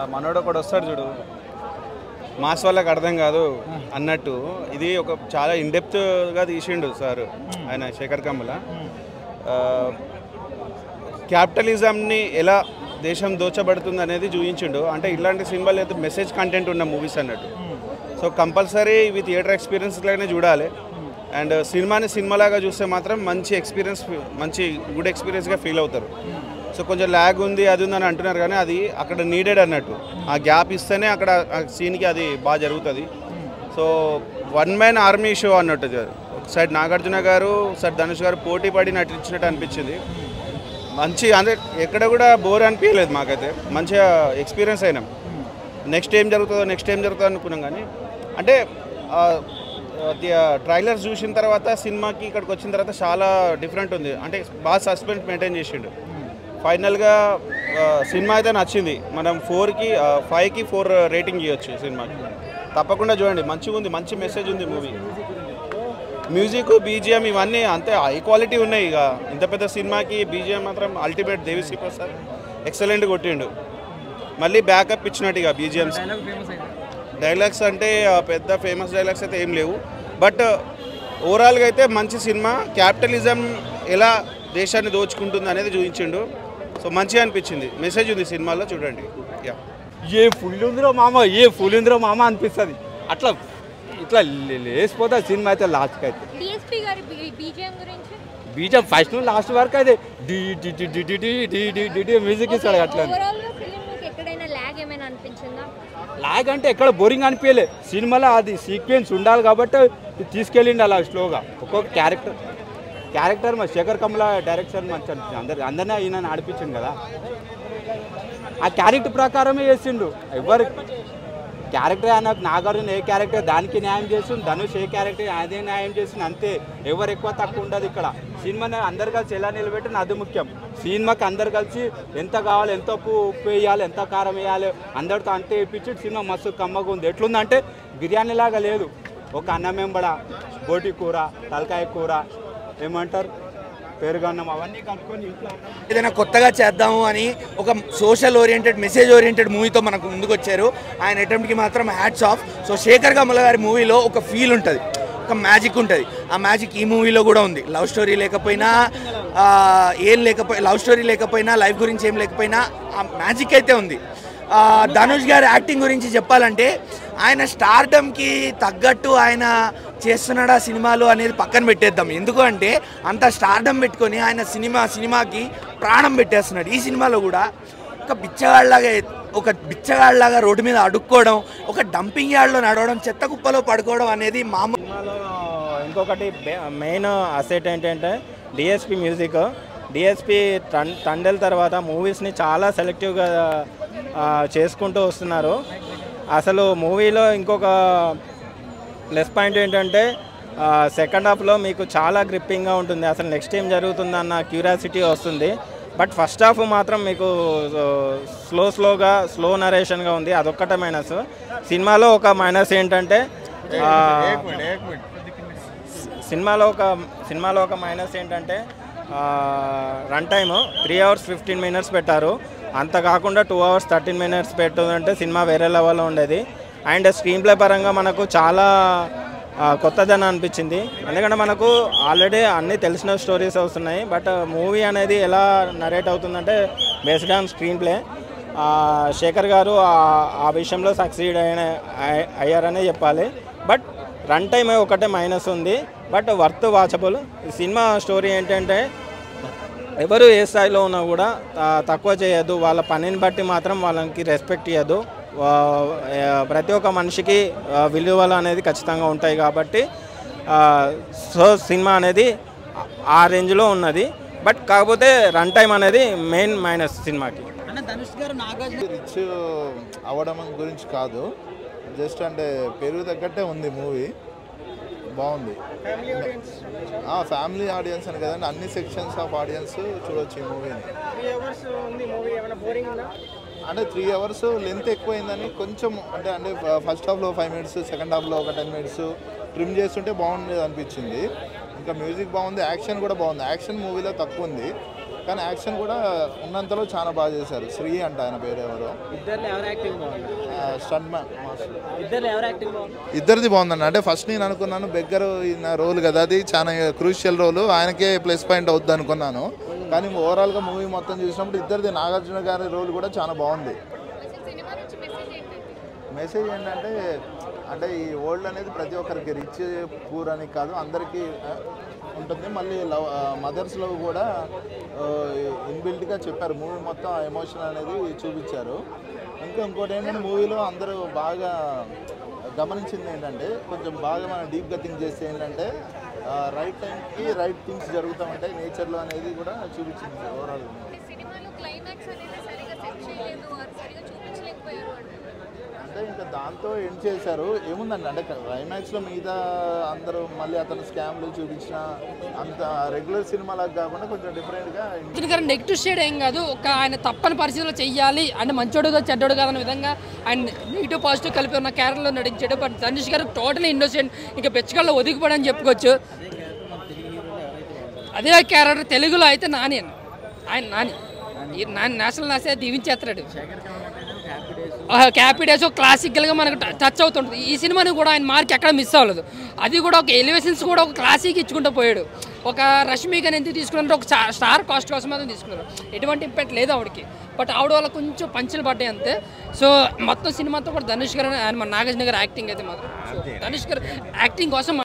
మనోడు ఒకడు వస్తాడు చూడు, మాస్ వాళ్ళకి అర్థం కాదు అన్నట్టు ఇది ఒక చాలా ఇన్డెప్త్గా తీసిండు సార్ ఆయన శేఖర్ కమ్ముల. క్యాపిటలిజంని ఎలా దేశం దోచబడుతుంది అనేది చూపించిండు. అంటే ఇలాంటి సినిమాలు అయితే మెసేజ్ కంటెంట్ ఉన్న మూవీస్ అన్నట్టు. సో కంపల్సరీ ఇవి థియేటర్ ఎక్స్పీరియన్స్ లాగానే చూడాలి. అండ్ సినిమాని సినిమాలాగా చూస్తే మాత్రం మంచి ఎక్స్పీరియన్స్, మంచి గుడ్ ఎక్స్పీరియన్స్గా ఫీల్ అవుతారు. సో కొంచెం ల్యాగ్ ఉంది అది ఉందని అంటున్నారు, కానీ అది అక్కడ నీడెడ్ అన్నట్టు. ఆ గ్యాప్ ఇస్తేనే అక్కడ ఆ సీన్కి అది బాగా జరుగుతుంది. So one man army show అన్నట్టు. ఒక సైడ్ నాగార్జున గారు, సైడ్ ధనుష్ గారు పోటీ పడి నటించినట్టు అనిపించింది. మంచి అంటే ఎక్కడ కూడా బోర్ అనిపించలేదు మాకైతే. మంచిగా ఎక్స్పీరియన్స్ అయినాం. నెక్స్ట్ ఏం జరుగుతుందో అనుకున్నాం. కానీ అంటే ట్రైలర్స్ చూసిన తర్వాత సినిమాకి ఇక్కడికి వచ్చిన తర్వాత చాలా డిఫరెంట్ ఉంది. అంటే బాగా సస్పెన్స్ మెయింటైన్ చేసిండు. ఫైనల్గా సినిమా అయితే నచ్చింది. మనం 5కి 4 రేటింగ్ ఇవ్వచ్చు సినిమాకి. తప్పకుండా చూడండి, మంచిగా ఉంది, మంచి మెసేజ్ ఉంది మూవీ. మ్యూజిక్, బీజిఎం ఇవన్నీ అంతే హై క్వాలిటీ ఉన్నాయి. ఇక ఇంత పెద్ద సినిమాకి బీజిఎం మాత్రం అల్టిమేట్. దేవిశ్రీ ప్రసాద్ ఎక్సలెంట్ కొట్టిండు. మళ్ళీ బ్యాకప్ ఇచ్చినట్టు ఇక బీజిఎంస్. డైలాగ్స్ అంటే పెద్ద ఫేమస్ డైలాగ్స్ అయితే ఏం లేవు. బట్ ఓవరాల్గా అయితే మంచి సినిమా. క్యాపిటలిజం ఎలా దేశాన్ని దోచుకుంటుంది అనేది చూపించిండు. సో మంచిగా అనిపించింది. మెసేజ్ ఉంది సినిమాలో, చూడండి. ఏ ఫుల్ ఉందిరో మామ అనిపిస్తుంది. అట్లా ఇట్లా లేసిపోతుంది సినిమా అయితే లాస్ట్కి అయితే. బీజం ఫస్ట్ నుండి లాస్ట్ వరకు అయితే మ్యూజిక్ ఇస్తాడు. అట్లా లాగ్ అంటే ఎక్కడ బోరింగ్ అనిపించలే. సినిమాలో అది సీక్వెన్స్ ఉండాలి కాబట్టి తీసుకెళ్ళిండి అలా స్లోగా. ఒక్కొక్క క్యారెక్టర్ మా శేఖర్ కమ్ముల డైరెక్షన్ మంచి అందరినీ ఈయన ఆడిపించిండు కదా. ఆ క్యారెక్టర్ ప్రకారమే చేసిండు. ఎవరు క్యారెక్టర్ అన్న నాగార్జున ఏ క్యారెక్టర్ దానికి న్యాయం చేసిండు, ధనుష్ ఏ క్యారెక్టర్ అదే న్యాయం చేసిండు. అంతే, ఎవరు ఎక్కువ తక్కువ ఉండదు ఇక్కడ. సినిమాని అందరు కలిసి ఎలా నిలబెట్టిన అది ముఖ్యం. సినిమాకి అందరు కలిసి ఎంత కావాలి, ఎంత ఉప్పు వేయాలి, ఎంత కారం వేయాలి, అందరితో అంతే వేయించి సినిమా మస్తు కమ్మగా ఉంది. ఎట్లుందంటే బిర్యానీ లాగా లేదు. ఒక అన్నం వెంబడ, బోటి కూర, తలకాయ కూర, ఏమంటారు పెరుగన్నం, అవన్నీ కలుపుకొని ఇంట్లో ఏదైనా కొత్తగా చేద్దాము అని ఒక సోషల్ ఓరియంటెడ్, మెసేజ్ ఓరియంటెడ్ మూవీతో మనకు ముందుకు వచ్చారు. ఆయన అటెంప్ట్కి మాత్రం hats off. So Sekhar Kammula గారి మూవీలో ఒక ఫీల్ ఉంటుంది, ఒక మ్యాజిక్ ఉంటుంది. ఆ మ్యాజిక్ ఈ మూవీలో కూడా ఉంది. లవ్ స్టోరీ లేకపోయినా లవ్ స్టోరీ లేకపోయినా, లైఫ్ గురించి ఏం లేకపోయినా ఆ మ్యాజిక్ అయితే ఉంది. ధనుష్ గారి యాక్టింగ్ గురించి చెప్పాలంటే ఆయన స్టార్డమ్కి తగ్గట్టు ఆయన చేస్తున్నాడా సినిమాలు అనేది పక్కన పెట్టేద్దాం. ఎందుకు అంటే అంత స్టార్డమ్ పెట్టుకొని ఆయన సినిమాకి ప్రాణం పెట్టేస్తున్నాడు. ఈ సినిమాలో కూడా ఒక బిచ్చగాళ్ళలాగా రోడ్డు మీద అడుక్కోవడం, ఒక డంపింగ్ యార్డ్లో నడవడం, చెత్త కుప్పలో పడుకోవడం అనేది మామూలు. ఇంకొకటి మెయిన్ అసెట్ ఏంటంటే డిఎస్పి మ్యూజిక్. డిఎస్పి తండెల్ తర్వాత మూవీస్ని చాలా సెలెక్టివ్గా చేసుకుంటూ వస్తున్నారు. అసలు మూవీలో ఇంకొక ప్లస్ పాయింట్ ఏంటంటే సెకండ్ హాఫ్లో మీకు చాలా గ్రిప్పింగ్గా ఉంటుంది. అసలు నెక్స్ట్ ఏం జరుగుతుందన్న క్యూరియాసిటీ వస్తుంది. బట్ ఫస్ట్ హాఫ్ మాత్రం మీకు స్లో నరేషన్గా ఉంది. అదొక్కటే మైనస్. సినిమాలో ఒక మైనస్ ఏంటంటే సినిమాలో ఒక మైనస్ ఏంటంటే రన్ టైమ్ 3 hours 15 minutes పెట్టారు. అంత కాకుండా 2 hours 13 minutes పెట్టారంటే సినిమా వేరే లెవెల్లో ఉండేది. అండ్ స్క్రీన్ ప్లే పరంగా మనకు చాలా కొత్తదని అనిపించింది. ఎందుకంటే మనకు ఆల్రెడీ అన్నీ తెలిసిన స్టోరీస్ వస్తున్నాయి. బట్ మూవీ అనేది ఎలా నరేట్ అవుతుందంటే based on screenplay. Sekhar garu ఆ విషయంలో సక్సీడ్ అయ్యారనే చెప్పాలి. బట్ రన్ టైం ఒకటే మైనస్ ఉంది. But worth watchable. సినిమా స్టోరీ ఏంటంటే ఎవరు ఏ స్థాయిలో ఉన్నా కూడా తక్కువ చేయొద్దు. వాళ్ళ పనిని బట్టి మాత్రం వాళ్ళకి రెస్పెక్ట్ ఇవ్వద్దు. ప్రతి ఒక్క మనిషికి విలువలు అనేది ఖచ్చితంగా ఉంటాయి. కాబట్టి సో సినిమా అనేది ఆ రేంజ్లో ఉన్నది. బట్ కాకపోతే రన్ టైం అనేది మెయిన్ మైనస్ సినిమాకి. రిచ్ అవ్వడం గురించి కాదు, జస్ట్ అంటే పెరుగు తగ్గట్టే ఉంది మూవీ. బాగుంది. ఫ్యామిలీ ఆడియన్స్ అని కదండి, అన్ని సెక్షన్స్ ఆఫ్ ఆడియన్స్ చూడొచ్చు ఈ మూవీని. అంటే 3 hours లెంత్ ఎక్కువైందని కొంచెం అంటే ఫస్ట్ హాఫ్లో 5 minutes, సెకండ్ హాఫ్లో ఒక 10 minutes ట్రిమ్ చేస్తుంటే బాగుండేది అనిపించింది. ఇంకా మ్యూజిక్ బాగుంది, యాక్షన్ కూడా బాగుంది. యాక్షన్ మూవీలో తక్కువ ఉంది. కానీ యాక్షన్ కూడా ఉన్నంతలో చాలా బాగా చేశారు. శ్రీ అంట ఆయన పేరు ఎవరో, స్టంట్ మ్యాన్ ఇద్దరిది బాగుందండి. అంటే ఫస్ట్ నేను అనుకున్నాను బెగ్గర్ ఈయన రోల్ కదా, అది చాలా క్రూషియల్ రోల్, ఆయనకే ప్లస్ పాయింట్ అవుద్ది అనుకున్నాను. కానీ ఓవరాల్గా మూవీ మొత్తం చూసినప్పుడు ఇద్దరిది, నాగార్జున గారి రోల్ కూడా చాలా బాగుంది. మెసేజ్ ఏంటంటే అంటే ఈ వరల్డ్ అనేది ప్రతి ఒక్కరికి రిచ్ పూర్ అని కాదు, అందరికీ ఉంటుంది. మళ్ళీ మదర్స్ లవ్ కూడా ఇన్బిల్ట్గా చెప్పారు. మూవీ మొత్తం ఎమోషన్ అనేది చూపించారు. ఇంకోటి ఏంటంటే మూవీలో అందరూ బాగా గమనించింది ఏంటంటే, కొంచెం బాగా మనం డీప్గా థింక్ చేస్తే ఏంటంటే రైట్ టైంకి రైట్ థింగ్స్ జరుగుతూ ఉంటాయి నేచర్లో అనేది కూడా చూపించింది ఓవరాల్. అంటే ఇంకా దాంతో ఎండ్ చేశారు. ఏముందండి అంటే క్లైమాక్స్లో మిగతా అందరూ మళ్ళీ అతను స్కామ్లు చూపించిన అంత రెగ్యులర్ సినిమాలకు కాకుండా కొంచెం డిఫరెంట్గా. నెగిటివ్ షేడ్ ఏం కాదు, ఒక ఆయన తప్పని పరిస్థితిలో చెయ్యాలి అంటే మంచోడుగా చెడ్డోడు కాదన్న విధంగా ఆయన నెగిటివ్ పాజిటివ్ కలిపి ఉన్న క్యారెక్టర్లో నటించాడు. బట్ ధనుష్ గారు టోటలీ ఇన్నోసెంట్, ఇంకా పెచ్చగాళ్ళు ఒదిగిపోడని చెప్పుకోవచ్చు. అదే క్యారెక్టర్ తెలుగులో అయితే నాని, ఆయన నాని నేషనల్ నాసే దీవించేస్తాడు. హ్యాపీ డేస్ క్లాసికల్గా మనకు టచ్ అవుతుంటుంది. ఈ సినిమాని కూడా ఆయన మార్క్ ఎక్కడ మిస్ అవ్వలేదు. అది కూడా ఒక ఎలివేషన్స్ కూడా ఒక క్లాసిక్ ఇచ్చుకుంటూ పోయాడు. ఒక రష్మికని ఎందుకు తీసుకున్నారంటే ఒక స్టార్ కాస్ట్ కోసం మాత్రం తీసుకున్నారు. ఎటువంటి ఇంపాక్ట్ లేదు ఆవిడకి, బట్ ఆవిడ వల్ల కొంచెం పంచులు పడ్డాయి అంతే. సో మొత్తం సినిమాతో కూడా ధనుష్ గారు, మన నాగార్జున గారు యాక్టింగ్ అయితే మాత్రం ధనుష్ గారు యాక్టింగ్ కోసం